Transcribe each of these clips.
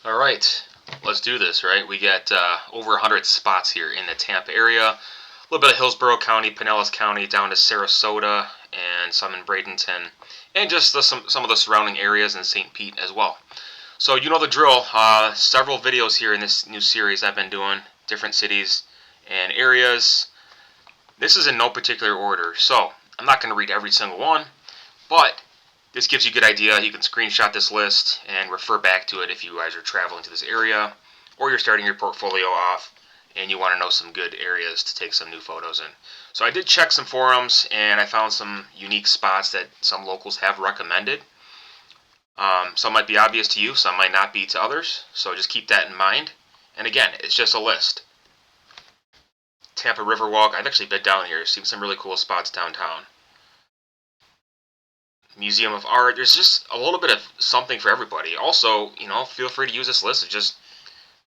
All right, let's do this, right? We got over 100 spots here in the Tampa area. A little bit of Hillsborough County, Pinellas County, down to Sarasota, and some in Bradenton, and just some of the surrounding areas in St. Pete as well. So you know the drill. Several videos here in this new series I've been doing, different cities and areas. This is in no particular order, so I'm not going to read every single one, but this gives you a good idea. You can screenshot this list and refer back to it if you guys are traveling to this area or you're starting your portfolio off and you want to know some good areas to take some new photos in. So I did check some forums and I found some unique spots that some locals have recommended. Some might be obvious to you, some might not be to others, so just keep that in mind. And again, it's just a list. Tampa Riverwalk, I've actually been down here, seen some really cool spots downtown. Museum of Art. There's just a little bit of something for everybody. Also, feel free to use this list as just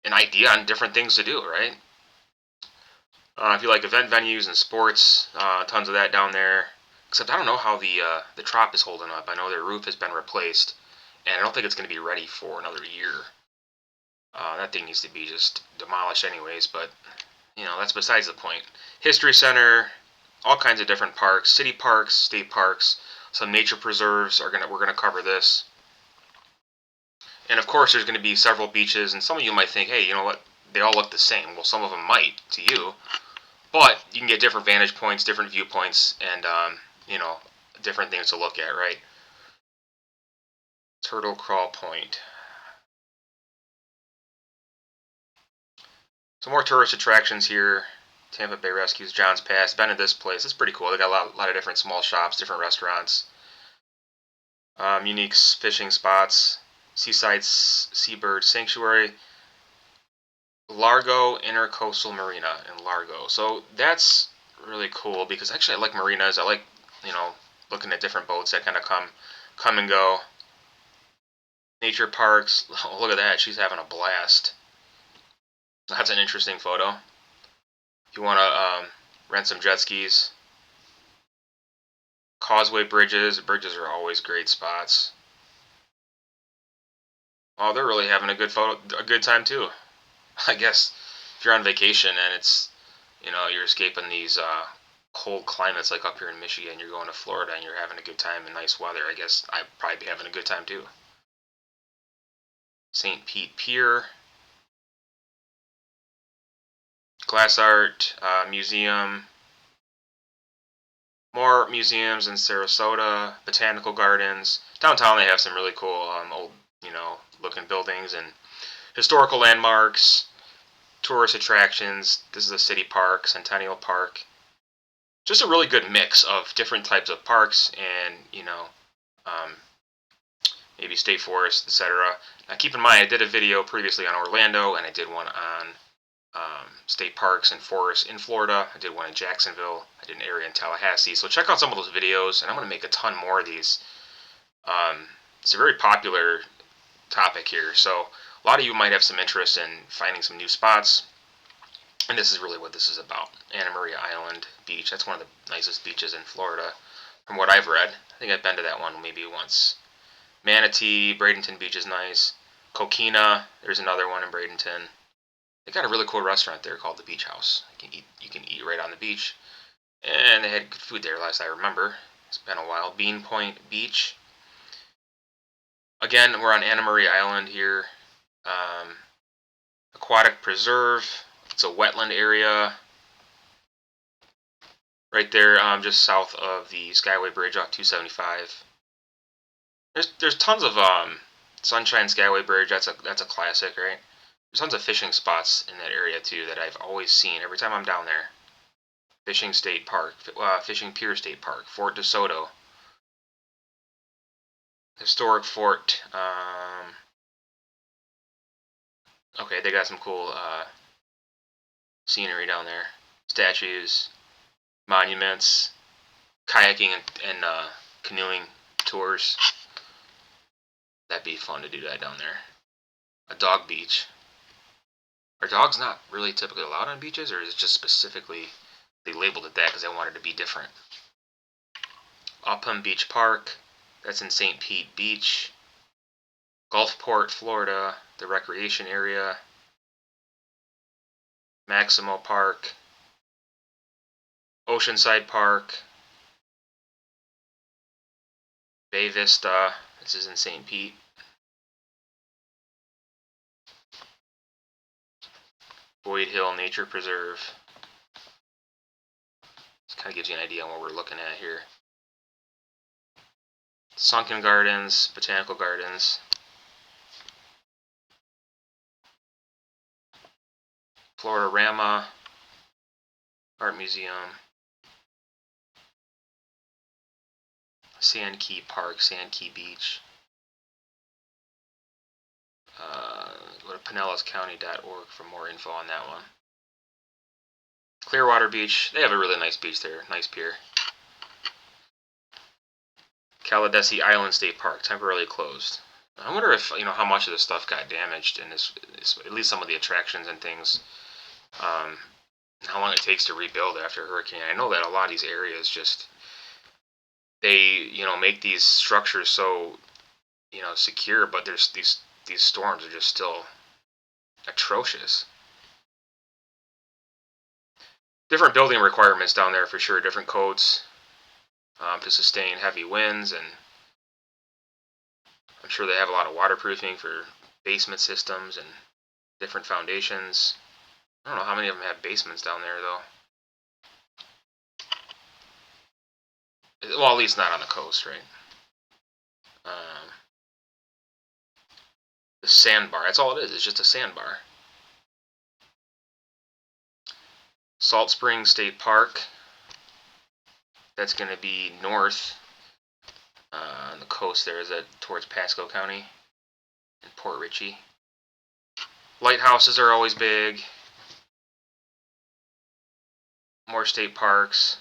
an idea on different things to do, right? If you like event venues and sports, tons of that down there. Except I don't know how the Trop is holding up. I know their roof has been replaced, and I don't think it's going to be ready for another year. That thing needs to be just demolished anyways, but, that's besides the point. History Center, all kinds of different parks, city parks, state parks, some nature preserves we're gonna cover this. And of course there's gonna be several beaches, and some of you might think, hey, you know what, they all look the same. Well, some of them might to you, but you can get different vantage points, different viewpoints, and different things to look at, right? Turtle Crawl Point. Some more tourist attractions here. Tampa Bay Rescues, John's Pass. Been to this place. It's pretty cool. They got a lot of different small shops, different restaurants. Unique fishing spots. Seaside Seabird Sanctuary. Largo Intercoastal Marina in Largo. So that's really cool because actually I like marinas. I like, looking at different boats that kind of come and go. Nature parks. Oh, look at that. She's having a blast. That's an interesting photo. If you want to rent some jet skis. Causeway bridges. Bridges are always great spots. Oh, they're really having a good time too. I guess if you're on vacation and it's, you're escaping these cold climates like up here in Michigan, you're going to Florida and you're having a good time in nice weather. I guess I'd probably be having a good time too. St. Pete Pier. Glass Art Museum. More museums in Sarasota. Botanical Gardens. Downtown they have some really cool old, looking buildings and historical landmarks. Tourist attractions. This is a city park, Centennial Park. Just a really good mix of different types of parks and, maybe state forests, etc. Now keep in mind, I did a video previously on Orlando, and I did one on state parks and forests in Florida. I did one in Jacksonville. I did an area in Tallahassee. So check out some of those videos, and I'm going to make a ton more of these. It's a very popular topic here, so a lot of you might have some interest in finding some new spots. And this is really what this is about. Anna Maria Island Beach. That's one of the nicest beaches in Florida, from what I've read. I think I've been to that one maybe once. Manatee, Bradenton Beach is nice. Coquina, there's another one in Bradenton. They got a really cool restaurant there called the Beach House. You can eat right on the beach. And they had good food there last I remember. It's been a while. Bean Point Beach. Again, we're on Anna Maria Island here. Aquatic Preserve. It's a wetland area right there, just south of the Skyway Bridge off 275. There's tons of Sunshine Skyway Bridge. That's a classic, right? There's tons of fishing spots in that area too that I've always seen every time I'm down there. Fishing State Park, Fishing Pier State Park, Fort DeSoto, Historic Fort. Okay, they got some cool scenery down there. Statues, monuments, kayaking and canoeing tours. That'd be fun to do that down there. A dog beach. Are dogs not really typically allowed on beaches, or is it just specifically they labeled it that because they wanted to be different? Upham Beach Park. That's in St. Pete Beach. Gulfport, Florida, the recreation area, Maximo Park, Oceanside Park, Bay Vista. This is in St. Pete. Boyd Hill Nature Preserve. This kind of gives you an idea on what we're looking at here. Sunken Gardens, Botanical Gardens. Florida-Rama Art Museum. Sand Key Park, Sand Key Beach. Go to pinellascounty.org for more info on that one. Clearwater Beach, they have a really nice beach there, nice pier. Caladesi Island State Park, temporarily closed. I wonder if, how much of this stuff got damaged in this at least some of the attractions and things. How long it takes to rebuild after a hurricane. I know that a lot of these areas just, they, make these structures so, secure, but there's these storms are just still atrocious. Different building requirements down there for sure, different codes to sustain heavy winds, and I'm sure they have a lot of waterproofing for basement systems and different foundations. I don't know how many of them have basements down there though. Well, at least not on the coast, right? The sandbar, that's all it is. It's just a sandbar. Salt Springs State Park. That's going to be north on the coast there. Is that towards Pasco County and Port Richey. Lighthouses are always big. More state parks.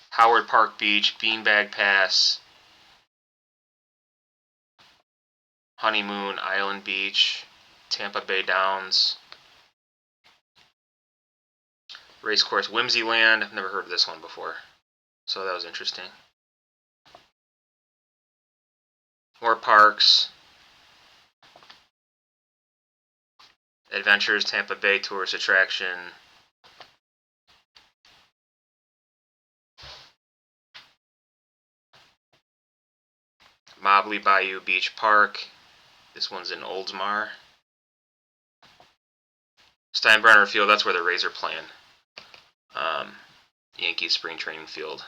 Howard Park Beach, Beanbag Pass, Honeymoon Island Beach, Tampa Bay Downs, Racecourse Whimsyland. I've never heard of this one before, so that was interesting. More parks. Adventures Tampa Bay Tourist Attraction. Mobley Bayou Beach Park. This one's in Oldsmar. Steinbrenner Field, that's where the Rays are playing. Yankees spring training field.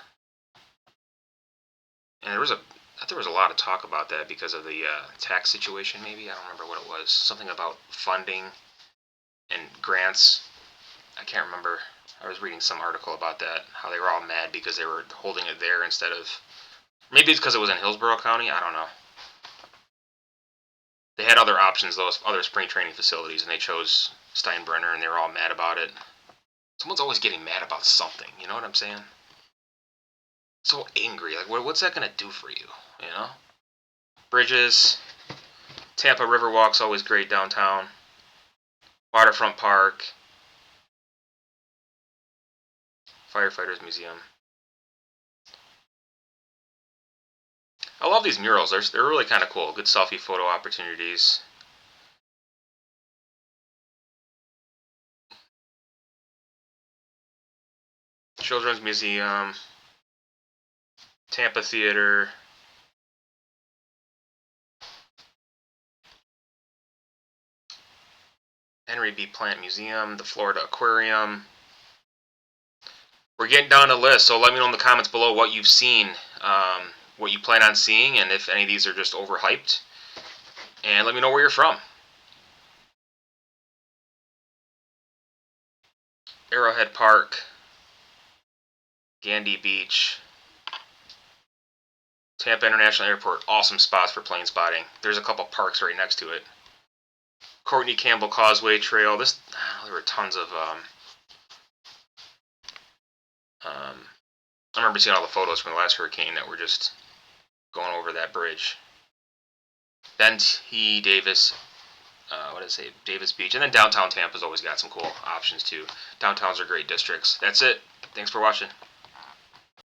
And there was a lot of talk about that because of the tax situation, maybe. I don't remember what it was. Something about funding and grants. I can't remember. I was reading some article about that, how they were all mad because they were holding it there instead of... Maybe it's because it was in Hillsborough County. I don't know. They had other options, those other spring training facilities, and they chose Steinbrenner, and they were all mad about it. Someone's always getting mad about something, you know what I'm saying? So angry. Like, what's that going to do for you, Bridges. Tampa Riverwalk's always great downtown. Waterfront Park. Firefighters Museum. I love these murals. They're really kind of cool. Good selfie photo opportunities. Children's Museum. Tampa Theater. Henry B. Plant Museum. The Florida Aquarium. We're getting down to the list, so let me know in the comments below what you've seen, what you plan on seeing, and if any of these are just overhyped. And let me know where you're from. Arrowhead Park, Gandy Beach, Tampa International Airport, awesome spots for plane spotting. There's a couple parks right next to it. Courtney Campbell Causeway Trail. There were tons of... I remember seeing all the photos from the last hurricane that were just going over that bridge. Ben T. Davis, Davis Beach. And then downtown Tampa's always got some cool options too. Downtowns are great districts. That's it. Thanks for watching.